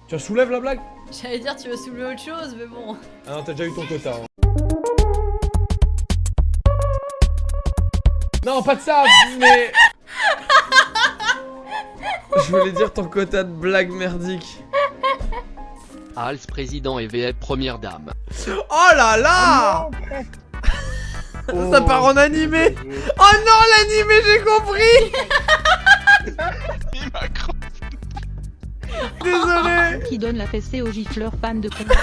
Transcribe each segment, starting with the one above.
Tu soulèves la blague? J'allais dire tu veux soulever autre chose, mais bon. Ah non, t'as déjà eu ton quota. Hein. Non, pas de ça, mais... Je voulais dire ton quota de blagues merdiques. Hals président et VF première dame. Oh là là! Ça part en animé! Oh non, l'animé, j'ai compris! Désolé! Qui donne la fessée aux gifleurs fans de combat.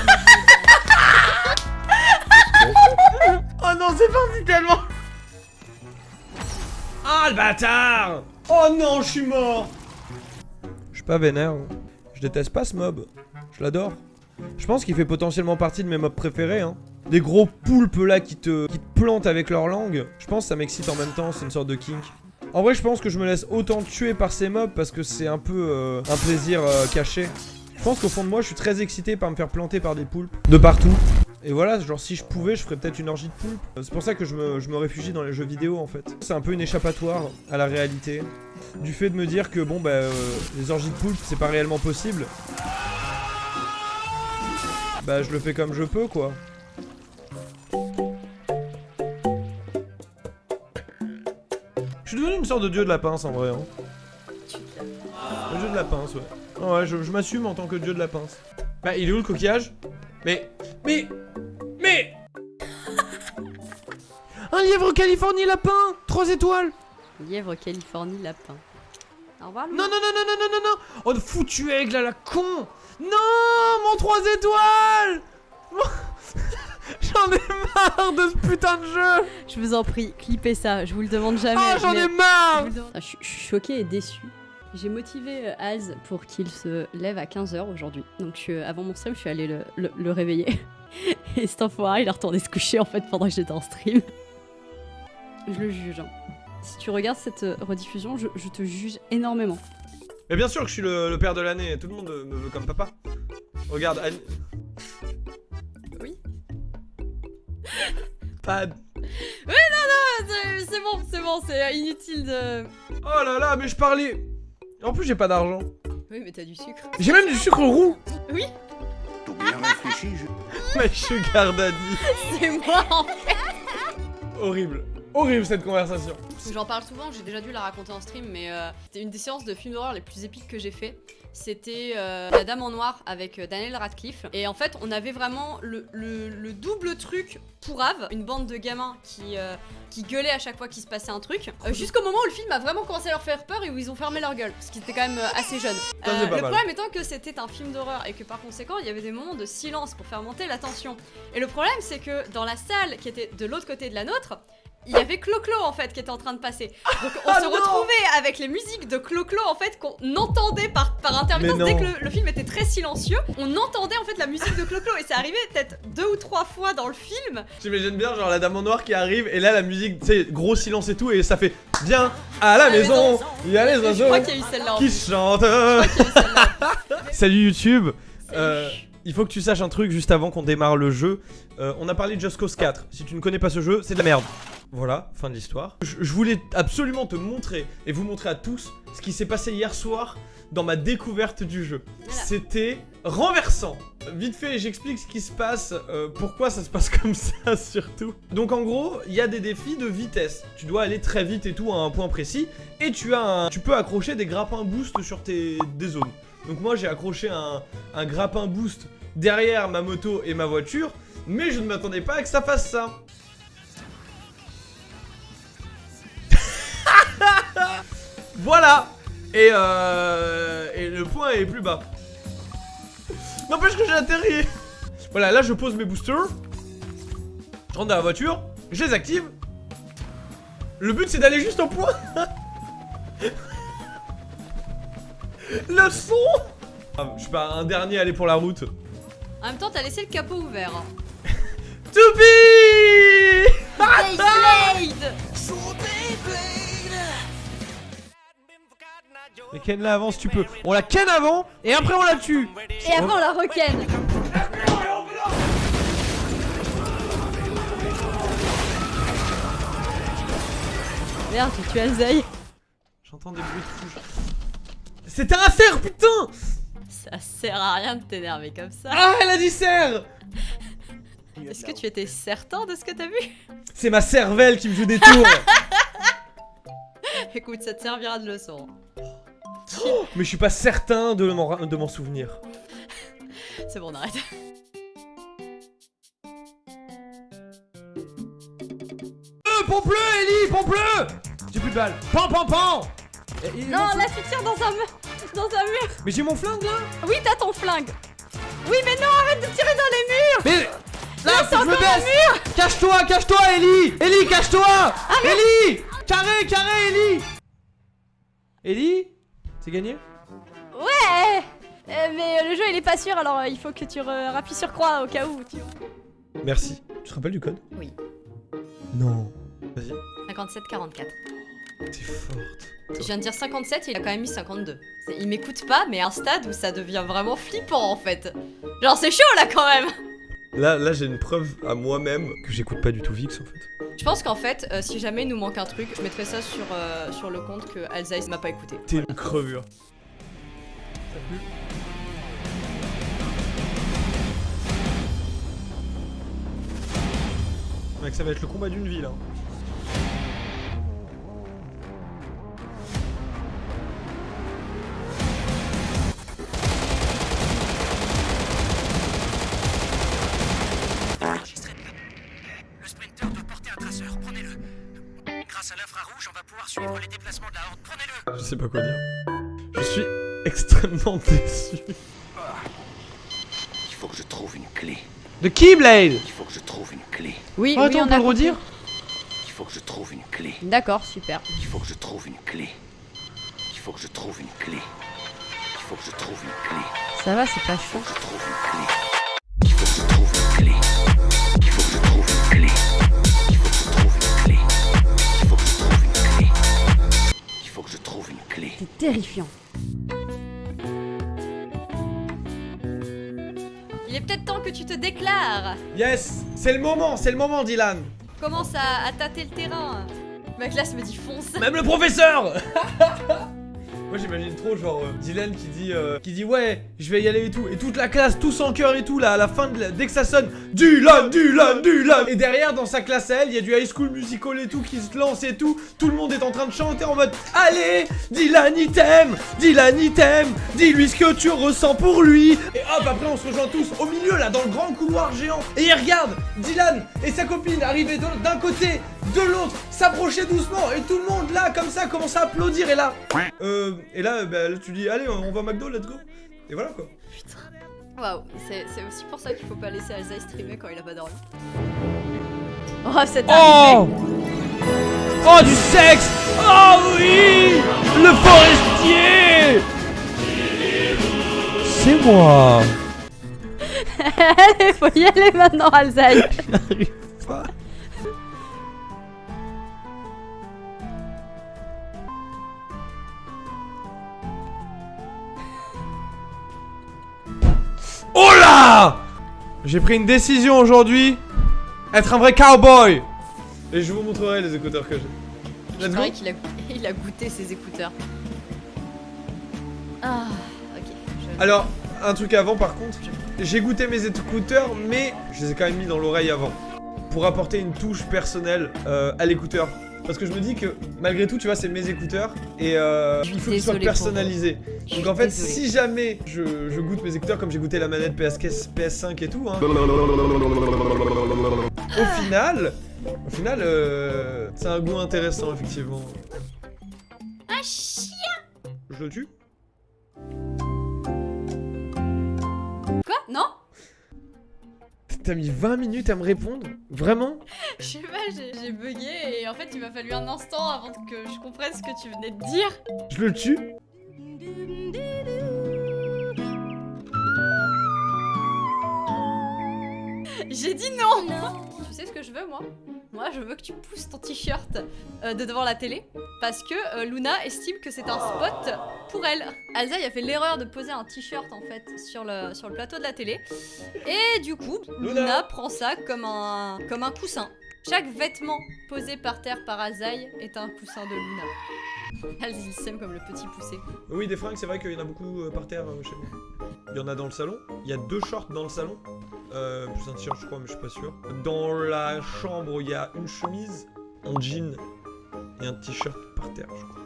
Oh non, c'est parti tellement! Ah le bâtard! Oh non, je suis mort! Je suis pas vénère. Hein. Je déteste pas ce mob. Je l'adore. Je pense qu'il fait potentiellement partie de mes mobs préférés. Hein. Des gros poulpes là qui te plantent avec leur langue. Je pense que ça m'excite en même temps, c'est une sorte de kink. En vrai, je pense que je me laisse autant tuer par ces mobs parce que c'est un peu un plaisir caché. Je pense qu'au fond de moi, je suis très excité par me faire planter par des poulpes de partout. Et voilà, genre si je pouvais, je ferais peut-être une orgie de poulpes. C'est pour ça que je me réfugie dans les jeux vidéo en fait. C'est un peu une échappatoire à la réalité. Du fait de me dire que bon bah les orgies de poulpes c'est pas réellement possible. Bah je le fais comme je peux quoi. Je suis devenu une sorte de dieu de la pince en vrai hein. Le dieu de la pince ouais. Oh, ouais je m'assume en tant que dieu de la pince. Bah il est où le coquillage? Mais un lièvre Californie lapin 3 étoiles. Lièvre Californie lapin. Au revoir. Non. Oh le foutu aigle à la con. Non, mon 3 étoiles. J'en ai marre de ce putain de jeu. Je vous en prie, clippez ça, je vous le demande jamais. Ah j'en ai marre. Je suis choquée et déçue. J'ai motivé Az pour qu'il se lève à 15 h aujourd'hui. Donc avant mon stream, je suis allée le réveiller. Et cet enfoiré, il est retourné se coucher en fait pendant que j'étais en stream. Je le juge. Hein. Si tu regardes cette rediffusion, je te juge énormément. Mais bien sûr que je suis le père de l'année, tout le monde me veut comme papa. Regarde, Anne... Oui. Pas... Oui, non, c'est bon, c'est inutile de... Oh là là, mais je parlais... En plus, j'ai pas d'argent. Oui, mais t'as du sucre. J'ai même du sucre roux. Oui. Tout bien réfléchi, Ma sugar daddy. C'est moi en fait. Horrible. Horrible cette conversation. J'en parle souvent, j'ai déjà dû la raconter en stream, mais c'était une des séances de films d'horreur les plus épiques que j'ai fait. C'était La Dame en Noir avec Daniel Radcliffe. Et en fait, on avait vraiment le double truc pourrave. Une bande de gamins qui gueulaient à chaque fois qu'il se passait un truc. Jusqu'au moment où le film a vraiment commencé à leur faire peur et où ils ont fermé leur gueule. Parce qu'ils étaient quand même assez jeunes. Le problème étant que c'était un film d'horreur et que par conséquent, il y avait des moments de silence pour faire monter la tension. Et le problème, c'est que dans la salle qui était de l'autre côté de la nôtre, il y avait Clo-Clo en fait qui était en train de passer. Donc on se retrouvait avec les musiques de Clo-Clo en fait qu'on entendait par intermittence. Dès que le film était très silencieux, on entendait en fait la musique de Clo-Clo. Et c'est arrivé peut-être 2 ou 3 fois dans le film. J'imagine bien genre la Dame en Noir qui arrive et là la musique, tu sais, gros silence et tout et ça fait bien à la maison, il y a les oiseaux Je crois qu'il y a eu celle-là qui chantent. Salut YouTube. Il faut que tu saches un truc juste avant qu'on démarre le jeu. On a parlé de Just Cause 4. Si tu ne connais pas ce jeu, c'est de la merde. Voilà, fin de l'histoire. Je voulais absolument te montrer et vous montrer à tous ce qui s'est passé hier soir dans ma découverte du jeu. Voilà. C'était renversant. Vite fait, j'explique ce qui se passe, pourquoi ça se passe comme ça surtout. Donc en gros, il y a des défis de vitesse. Tu dois aller très vite et tout à un point précis. Et tu peux accrocher des grappins boost sur des zones. Donc moi j'ai accroché un grappin boost derrière ma moto et ma voiture, mais je ne m'attendais pas à que ça fasse ça. Voilà. Et le point est plus bas. N'empêche que j'ai atterri. Voilà, là je pose mes boosters. Je rentre dans la voiture, je les active. Le but c'est d'aller juste au point. Le son. Je suis pas un dernier à aller pour la route. En même temps, t'as laissé le capot ouvert. Toupie. Beyblade. Mais ken la avant si tu peux. On la ken avant et après on la tue. Et après on la reken. Merde, j'ai tué Azaï. J'entends des bruits de fou. C'était un cerf, putain. Ça sert à rien de t'énerver comme ça. Ah, elle a dit cerf. Est-ce que tu étais certain de ce que t'as vu? C'est ma cervelle qui me joue des tours. Écoute, ça te servira de leçon. Mais je suis pas certain de m'en souvenir. C'est bon, on arrête. Pompe-le, Ellie, pompe-le. J'ai plus de balles. Pan, pan, pan. Non, là tu tires dans un mur. Dans un mur. Mais j'ai mon flingue là. Oui, t'as ton flingue. Oui, mais non, arrête de tirer dans les murs. Mais là, c'est faut que je me encore un baisse. Cache-toi, cache-toi, Ellie. Ellie, cache-toi. Ellie. Carré, carré, Ellie. Ellie, c'est gagné? Ouais. Mais le jeu il est pas sûr, alors il faut que tu rappuies sur croix au cas où. Merci. Tu te rappelles du code? Oui. Non. Vas-y. 57-44. T'es forte. Je viens de dire 57 et il a quand même mis 52. Il m'écoute pas, mais à un stade où ça devient vraiment flippant en fait. Genre c'est chaud là quand même. Là j'ai une preuve à moi-même que j'écoute pas du tout Vix en fait. Je pense qu'en fait, si jamais il nous manque un truc, je mettrai ça sur le compte que Alsace m'a pas écouté. T'es une crevure. Ça pue? Mec, ça va être le combat d'une vie là. Le sprinter doit porter un traceur, prenez-le. Grâce à l'infrarouge, on va pouvoir suivre les déplacements de la horde, prenez-le. Je sais pas quoi dire. Je suis extrêmement déçu. Il faut que je trouve une clé. De Keyblade. Il faut que je trouve une clé. Oui, Oh, attends, on peut le redire? Il faut que je trouve une clé. D'accord, super. Il faut que je trouve une clé. Il faut que je trouve une clé. Il faut que je trouve une clé. Ça va, c'est pas chaud. Il faut que je trouve une clé. Il faut que je trouve une clé. Il faut que je trouve une clé. Il faut que je trouve une clé. Il faut que je trouve une clé. Il faut que je trouve une clé. C'est terrifiant. Il est peut-être temps que tu te déclares. Yes, c'est le moment Dylan. Commence à tâter le terrain. Ma classe me dit fonce. Même le professeur. Moi j'imagine trop genre Dylan qui dit ouais je vais y aller et tout. Et toute la classe tous en chœur et tout là à la fin dès que ça sonne Dylan, Dylan, Dylan. Et derrière dans sa classe à elle il y a du High School Musical et tout qui se lance et tout. Tout le monde est en train de chanter en mode allez Dylan il t'aime, Dylan il t'aime, dis-lui ce que tu ressens pour lui. Et hop après on se rejoint tous au milieu là dans le grand couloir géant. Et il regarde Dylan et sa copine arriver d'un côté, de l'autre, s'approcher doucement. Et tout le monde là comme ça commence à applaudir. Et là là tu dis allez on va à McDo, let's go. Et voilà quoi. Putain. Waouh, c'est aussi pour ça qu'il faut pas laisser Alsace streamer quand il a pas dormi. Oh, c'est Oh oh du sexe. Oh oui. Le forestier. C'est moi. Allez, faut y aller maintenant, Alsace. J'arrive pas. Oh là! J'ai pris une décision aujourd'hui. Être un vrai cowboy. Et je vous montrerai les écouteurs que j'ai. Je Let's go. dirais qu'il a goûté ses écouteurs. Ah, ok. Alors, un truc avant par contre. J'ai goûté mes écouteurs, mais je les ai quand même mis dans l'oreille avant. Pour apporter une touche personnelle à l'écouteur. Parce que je me dis que malgré tout, tu vois, c'est mes écouteurs et il faut qu'ils soient personnalisés. Donc en fait, si jamais je goûte mes écouteurs comme j'ai goûté la manette PS5 et tout, hein, au final, c'est un goût intéressant effectivement. Un chien. Je le tue? Quoi? Non? T'as mis 20 minutes à me répondre? Vraiment? Je sais pas, j'ai bugué et en fait il m'a fallu un instant avant que je comprenne ce que tu venais de dire. Je le tue? J'ai dit non. Tu sais ce que je veux moi? Moi je veux que tu pousses ton t-shirt de devant la télé parce que Luna estime que c'est un spot pour elle. Alzaï a fait l'erreur de poser un t-shirt en fait sur le plateau de la télé et du coup Luna prend ça comme un coussin. Chaque vêtement posé par terre par Azaï est un coussin de Luna. Elle il sème comme le petit poussé. Oui, des fringues, c'est vrai qu'il y en a beaucoup par terre chez moi. Il y en a dans le salon. Il y a 2 shorts dans le salon. Plus un t-shirt, je crois, mais je suis pas sûr. Dans la chambre, il y a une chemise, un jean et un t-shirt par terre, je crois.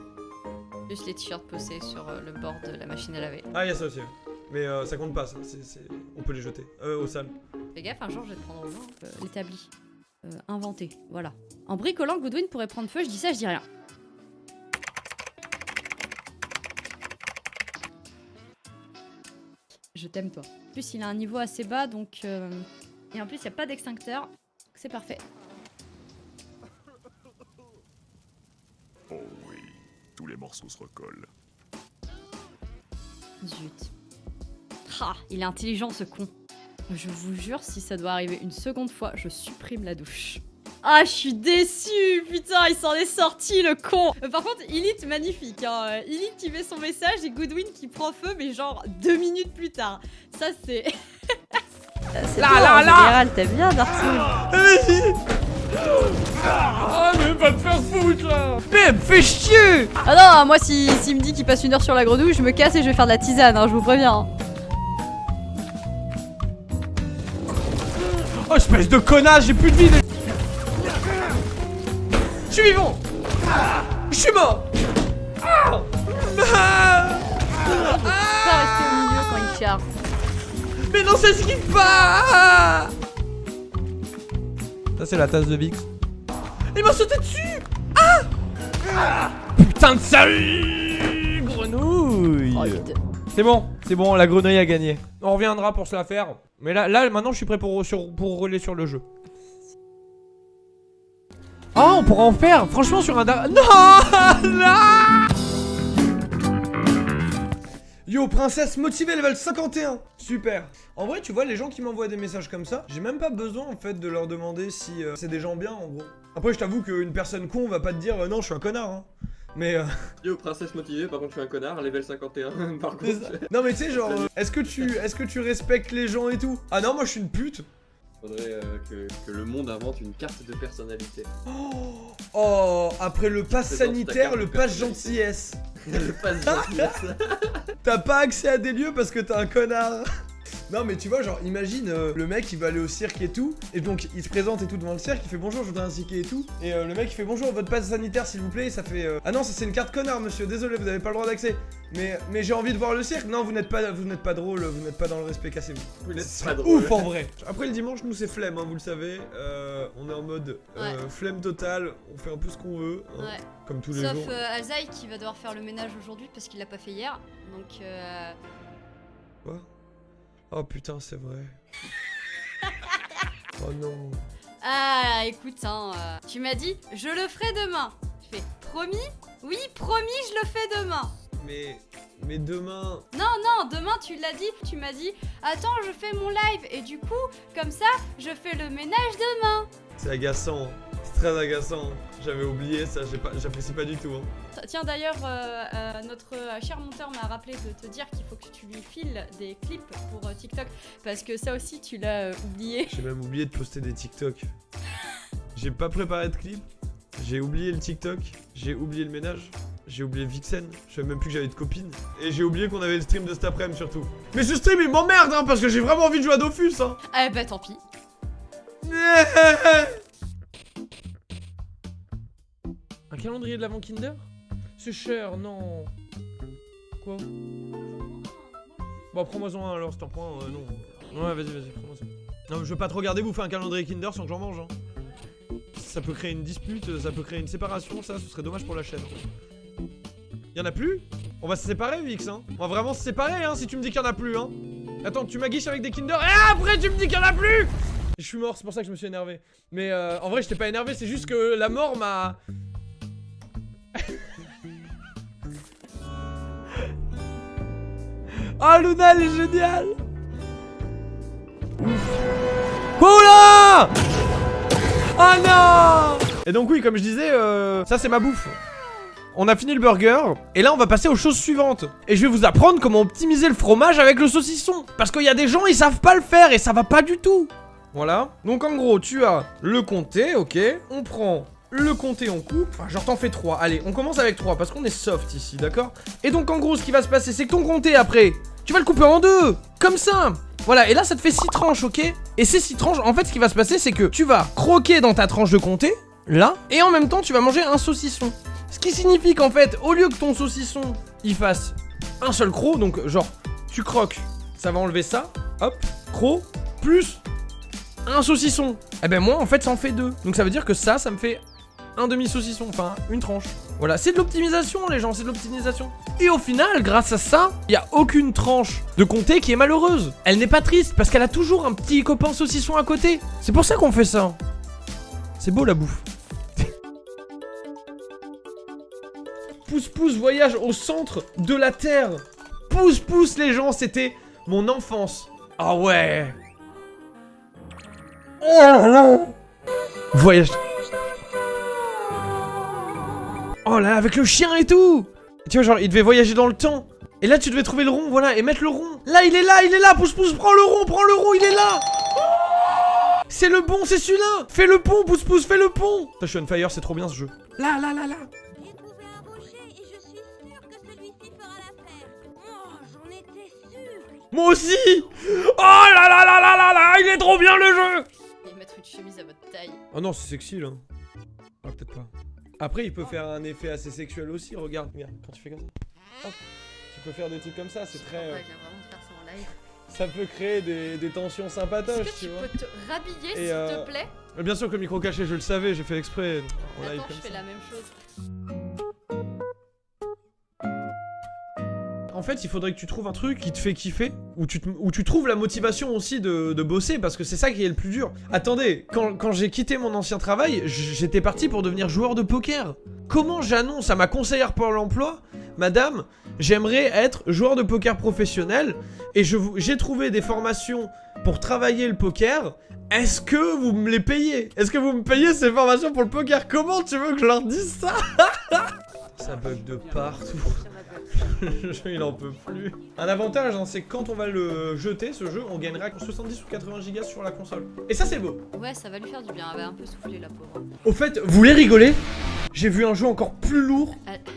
Juste les t-shirts posés sur le bord de la machine à laver. Ah, il y a ça aussi. Mais ça compte pas, ça. On peut les jeter. Au sale. Fais gaffe, un jour je vais te prendre au main. L'établi. Inventé, voilà. En bricolant, Goodwin pourrait prendre feu, je dis ça, je dis rien. Je t'aime toi. En plus, il a un niveau assez bas, donc... Et en plus, il n'y a pas d'extincteur. C'est parfait. Oh oui, tous les morceaux se recollent. Zut. Ah, il est intelligent ce con. Je vous jure, si ça doit arriver une seconde fois, je supprime la douche. Ah, je suis déçue. Putain, il s'en est sorti le con. Par contre, Elite magnifique, hein. Elite qui met son message et Goodwin qui prend feu, mais genre 2 minutes plus tard. Ça, c'est... c'est Là, toi, là, en là. général, t'aimes bien Dark Souls. Ah, mais va te faire foutre là. Mais fais chier. Ah non, moi, s'il me dit qu'il passe 1 heure sur la grenouille, je me casse et je vais faire de la tisane, hein, je vous préviens. Hein. Oh, espèce de connasse, j'ai plus de vie. Je suis vivant. Je suis mort. Pas rester au milieu quand il charge. Mais non, c'est ce qu'il va. Ça, c'est la tasse de Vix. Il m'a sauté dessus. Putain de sale grenouille. C'est bon, la grenouille a gagné. On reviendra pour se la faire. Mais là maintenant, je suis prêt pour rouler sur le jeu. Oh, on pourra en faire. Franchement, sur un... Non. Yo, princesse motivée, level 51. Super. En vrai, tu vois, les gens qui m'envoient des messages comme ça, j'ai même pas besoin, en fait, de leur demander si c'est des gens bien, en gros. Après, je t'avoue qu'une personne con va pas te dire non, je suis un connard, hein. Mais Yo, princesse motivée, par contre je suis un connard, level 51, par contre. non mais tu sais genre, est-ce que tu respectes les gens et tout? Ah non, moi je suis une pute. Faudrait que le monde invente une carte de personnalité. Oh, après le pass Présente ta sanitaire, carte le de pass personnalité. gentillesse. Le passe gentillesse. T'as pas accès à des lieux parce que t'es un connard. Non mais tu vois genre imagine le mec il va aller au cirque et tout. Et donc il se présente et tout devant le cirque, il fait bonjour je voudrais un ticket et tout. Et le mec il fait bonjour votre passe sanitaire s'il vous plaît. Et ça fait ah non ça c'est une carte connard monsieur, désolé vous avez pas le droit d'accès. Mais j'ai envie de voir le cirque. Non vous n'êtes pas drôle, vous n'êtes pas dans le respect, cassez-vous. Vous n'êtes pas drôle. Ouf en vrai. Après le dimanche nous c'est flemme hein, vous le savez. On est en mode flemme totale, on fait un peu ce qu'on veut hein, Ouais. comme tous les Sauf jours. Azaï qui va devoir faire le ménage aujourd'hui parce qu'il l'a pas fait hier. Donc Quoi? Oh putain c'est vrai. Oh non. Ah écoute hein, tu m'as dit je le ferai demain. Je fais promis? Oui promis je le fais demain. Mais demain... Non demain tu l'as dit, tu m'as dit attends je fais mon live et du coup comme ça je fais le ménage demain. C'est agaçant, hein. C'est très agaçant. J'avais oublié ça, j'apprécie pas du tout. Hein. Tiens d'ailleurs notre cher monteur m'a rappelé de te dire qu'il faut que tu lui files des clips pour TikTok parce que ça aussi tu l'as oublié. J'ai même oublié de poster des TikTok. J'ai pas préparé de clip, j'ai oublié le TikTok, j'ai oublié le ménage, j'ai oublié Vixen, je savais même plus que j'avais de copines. Et j'ai oublié qu'on avait le stream de cet après-midi surtout. Mais ce stream il m'emmerde hein parce que j'ai vraiment envie de jouer à Dofus hein. Ah bah tant pis. Un calendrier de l'avant Kinder? C'est cher, non. Quoi? Bon, prends-moi-en un alors, si t'en prends un, non. Ouais, vas-y, prends-moi ça. Non, mais je veux pas trop regarder bouffer un calendrier Kinder sans que j'en mange, hein. Ça peut créer une dispute, ça peut créer une séparation, ça, ce serait dommage pour la chaîne. Y'en a plus? On va se séparer, Vix, hein. On va vraiment se séparer, hein, si tu me dis qu'il y en a plus, hein. Attends, tu m'aguiches avec des Kinder et après tu me dis qu'il y en a plus! Je suis mort, c'est pour ça que je me suis énervé. Mais en vrai, j'étais pas énervé, c'est juste que la mort m'a... Oh Luna elle est géniale. Quoi là? Oh non. Et donc oui comme je disais ça c'est ma bouffe. On a fini le burger et là on va passer aux choses suivantes. Et je vais vous apprendre comment optimiser le fromage avec le saucisson. Parce qu'il y a des gens ils savent pas le faire et ça va pas du tout. Voilà. Donc en gros, tu as le comté, ok. On prend le comté, on coupe. Enfin, genre t'en fais 3. Allez, on commence avec 3 parce qu'on est soft ici, d'accord? Et donc en gros, ce qui va se passer, c'est que ton comté après, tu vas le couper en 2. Comme ça. Voilà, et là ça te fait 6 tranches, ok? Et ces 6 tranches, en fait, ce qui va se passer, c'est que tu vas croquer dans ta tranche de comté, là, et en même temps, tu vas manger un saucisson. Ce qui signifie qu'en fait, au lieu que ton saucisson, il fasse un seul croc, donc genre, tu croques, ça va enlever ça, hop, croc, plus un saucisson. Eh ben moi, en fait, ça en fait 2. Donc ça veut dire que ça me fait un demi-saucisson, enfin, une tranche. Voilà, c'est de l'optimisation, les gens, c'est de l'optimisation. Et au final, grâce à ça, il n'y a aucune tranche de comté qui est malheureuse. Elle n'est pas triste, parce qu'elle a toujours un petit copain saucisson à côté. C'est pour ça qu'on fait ça. C'est beau, la bouffe. Pouce-pouce voyage au centre de la Terre. Pouce-pouce, les gens, c'était mon enfance. Ah ouais. Oh là là. Voyage. Oh là, avec le chien et tout. Tu vois, genre, il devait voyager dans le temps. Et là, tu devais trouver le rond, voilà, et mettre le rond. Là, il est là, pouce-pouce, prends le rond, il est là. C'est le bon, c'est celui-là. Fais le pont, pouce-pouce, fais le pont. Je suis on fire, c'est trop bien ce jeu. Là. J'ai trouvé un rocher et je suis sûr que celui-ci fera l'affaire. Oh, j'en étais sûr. Moi aussi. Oh là, il est trop bien le jeu. Et mettre une chemise à votre taille. Oh non, c'est sexy là. Ah, peut-être pas. Après, il peut faire un effet assez sexuel aussi, regarde, quand tu fais comme ça. Hop, tu peux faire des trucs comme ça, c'est très... Il vient vraiment de faire ça en live. Ça peut créer des tensions sympatoches, Est-ce que tu vois. tu peux te rhabiller, Et s'il te plaît? Bien sûr que le micro caché, je le savais, j'ai fait exprès en live Attends, comme je fais ça. la même chose. En fait, il faudrait que tu trouves un truc qui te fait kiffer, où tu trouves la motivation aussi de bosser, parce que c'est ça qui est le plus dur. Attendez, quand j'ai quitté mon ancien travail, j'étais parti pour devenir joueur de poker. Comment j'annonce à ma conseillère pour l'emploi, madame, j'aimerais être joueur de poker professionnel, et j'ai trouvé des formations pour travailler le poker. Est-ce que vous me les payez? Est-ce que vous me payez ces formations pour le poker? Comment tu veux que je leur dise ça? Ça bug de partout. Le jeu il en peut plus. Un avantage hein, c'est que quand on va le jeter ce jeu, on gagnera 70 ou 80 gigas sur la console. Et ça c'est beau. Ouais, ça va lui faire du bien, elle va un peu souffler la pauvre. Au fait, vous voulez rigoler? J'ai vu un jeu encore plus lourd.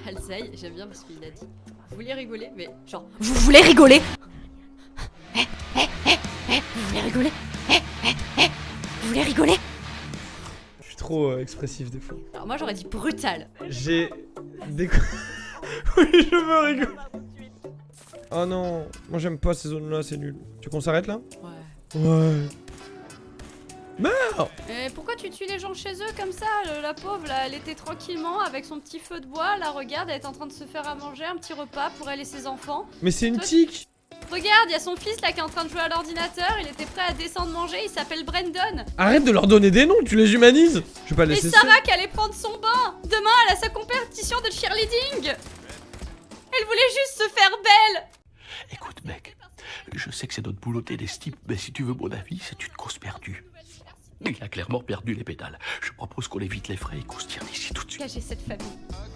Alzaï, j'aime bien parce qu'il a dit vous voulez rigoler, mais genre vous voulez rigoler? Vous voulez rigoler? Vous voulez rigoler? Je suis trop expressif des fois. Alors moi j'aurais dit brutal. J'ai des... Oui, je veux rigoler. Oh non, moi j'aime pas ces zones-là, c'est nul. Tu veux qu'on s'arrête là? Ouais. Meurs! Et pourquoi tu tues les gens chez eux comme ça? La pauvre là, elle était tranquillement avec son petit feu de bois, là regarde, elle est en train de se faire à manger, un petit repas pour elle et ses enfants. Mais c'est une Toi, tique! Regarde, il y a son fils là qui est en train de jouer à l'ordinateur, il était prêt à descendre manger, il s'appelle Brandon. Arrête de leur donner des noms, tu les humanises! Je vais pas Et laisser ça. Sarah qui allait prendre son bain. Demain elle a sa compétition de cheerleading. Elle voulait juste se faire belle. Écoute, mec, je sais que c'est notre boulot t'aider ce type, mais si tu veux mon avis, c'est une cause perdue. Il a clairement perdu les pédales. Je propose qu'on évite les frais et qu'on se tire d'ici tout de suite. Cacher cette famille.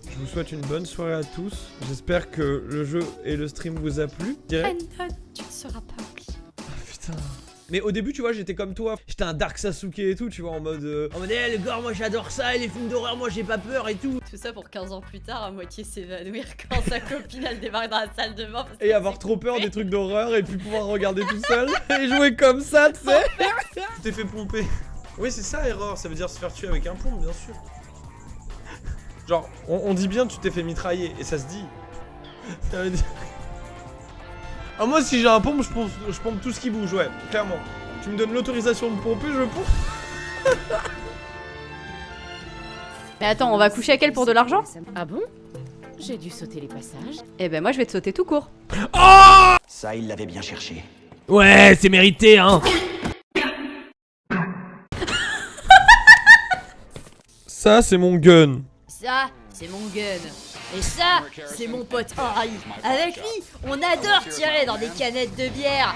Je vous souhaite une bonne soirée à tous. J'espère que le jeu et le stream vous a plu. Direct. Brandon, tu ne seras pas oublié. Ah putain. Mais au début, tu vois, j'étais comme toi. J'étais un Dark Sasuke et tout, tu vois, en mode hey, les gars, moi j'adore ça, et les films d'horreur, moi j'ai pas peur et tout. Tout ça pour 15 ans plus tard, à moitié s'évanouir quand sa copine elle débarque dans la salle de bain. Et avoir trop peur des trucs d'horreur et puis pouvoir regarder tout seul et jouer comme ça, tu sais. Tu t'es fait pomper. Oui, c'est ça, erreur. Ça veut dire se faire tuer avec un pompe, bien sûr. Genre, on dit bien tu t'es fait mitrailler et ça se dit. Ça veut dire... Ah, moi, si j'ai un pompe, je pompe tout ce qui bouge, ouais, clairement. Tu me donnes l'autorisation de pomper, je pompe. Mais attends, on va coucher avec elle pour de l'argent? Ah bon? J'ai dû sauter les passages. Eh ben moi je vais te sauter tout court. Oh! Ça, il l'avait bien cherché. Ouais, c'est mérité, hein. Ça, c'est mon gun. Ça, c'est mon gun. Et ça, c'est mon pote Henri. Avec lui, on adore tirer dans des canettes de bière.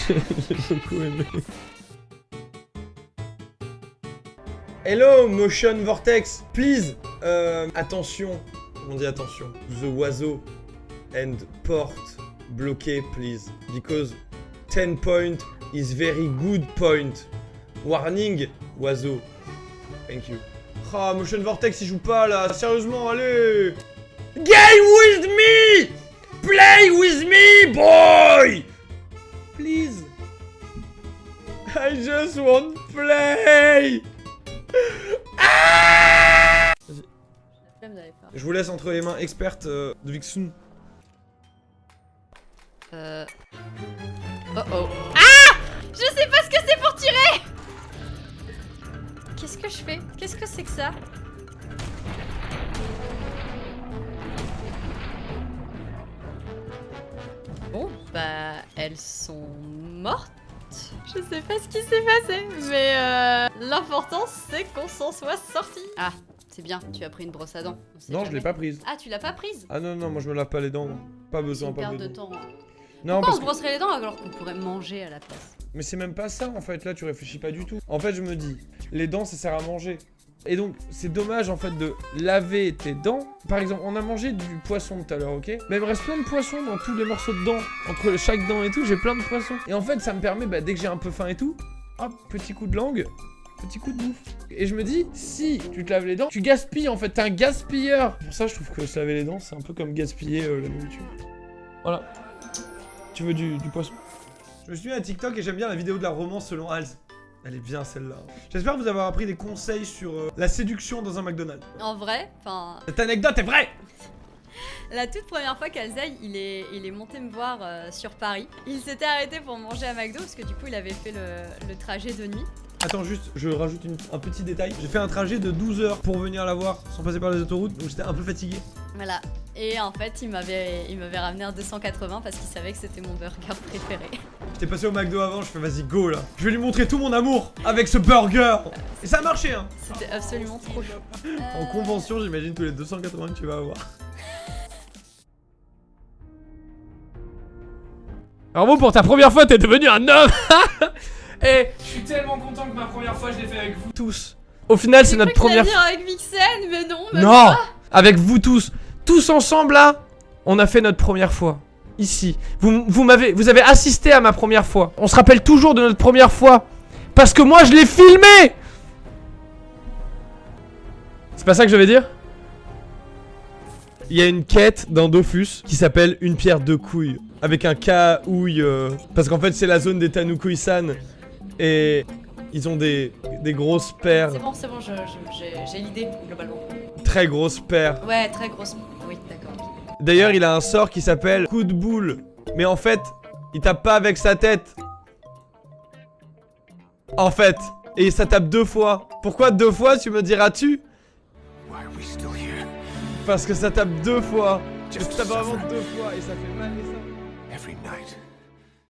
J'ai beaucoup aimé. Hello, Motion Vortex. Please, attention. On dit attention. The oiseau and port bloqué, please. Because 10 point is very good point. Warning, oiseau. Thank you. Ah, Motion Vortex, il joue pas là. Sérieusement, allez. Game with me! Play with me, boy! Please. I just want to play. Ah! Je vous laisse entre les mains expertes de Vixen. Oh oh. Ah! Je sais pas ce que c'est pour tirer! Qu'est-ce que je fais? Qu'est-ce que c'est que ça? Bon, bah, elles sont mortes. Je sais pas ce qui s'est passé, mais l'important c'est qu'on s'en soit sorti. Ah, c'est bien, tu as pris une brosse à dents. Non, je l'ai pas prise. Ah, tu l'as pas prise? Ah non, non, moi je me lave pas les dents. Pas besoin, pas besoin. De temps. Non, pourquoi on se brosserait les dents alors qu'on pourrait manger à la place? Mais c'est même pas ça en fait, là tu réfléchis pas du tout. En fait je me dis, les dents ça sert à manger. Et donc c'est dommage en fait de laver tes dents. Par exemple on a mangé du poisson tout à l'heure, ok? Mais il me reste plein de poissons dans tous les morceaux de dents. Entre chaque dent et tout, j'ai plein de poissons. Et en fait ça me permet, bah, dès que j'ai un peu faim et tout, hop, petit coup de langue, petit coup de bouffe. Et je me dis, si tu te laves les dents, tu gaspilles en fait, t'es un gaspilleur. Pour ça je trouve que se laver les dents c'est un peu comme gaspiller la nourriture. Voilà. Tu veux du poisson? Je me suis mis à TikTok et j'aime bien la vidéo de la romance selon Hals. Elle est bien celle-là. J'espère vous avoir appris des conseils sur la séduction dans un McDonald's. En vrai, enfin... Cette anecdote est vraie! La toute première fois qu'Alzaï il est monté me voir sur Paris, il s'était arrêté pour manger à McDo parce que du coup il avait fait le trajet de nuit. Attends juste, je rajoute un petit détail. J'ai fait un trajet de 12 heures pour venir la voir sans passer par les autoroutes, donc j'étais un peu fatigué. Voilà. Et en fait, il m'avait ramené un 280 parce qu'il savait que c'était mon burger préféré. J'étais passé au McDo avant, je fais vas-y go là. Je vais lui montrer tout mon amour avec ce burger. Et ça a marché hein. C'était absolument trop chaud. En convention, j'imagine tous les 280 que tu vas avoir. Bravo pour ta première fois, t'es devenu un homme. Et je suis tellement content que ma première fois je l'ai fait avec vous tous. Au final c'est notre première fois. avec Vixen, mais non. Non, avec vous tous. Tous ensemble là, on a fait notre première fois. Ici. Vous avez assisté à ma première fois. On se rappelle toujours de notre première fois. Parce que moi je l'ai filmé. C'est pas ça que je vais dire? Il y a une quête dans Dofus qui s'appelle Une pierre deux couilles. Avec un K-ouille. Parce qu'en fait c'est la zone des Tanukui-san. Et ils ont des grosses paires. C'est bon, j'ai l'idée globalement. Très grosses paires. Ouais, très grosses. Oui, d'accord. D'ailleurs, il a un sort qui s'appelle coup de boule. Mais en fait, il tape pas avec sa tête. En fait. Et ça tape 2 fois. Pourquoi 2 fois, tu me diras-tu? Parce que ça tape 2 fois. Ça tape vraiment 2 fois et ça fait mal et ça.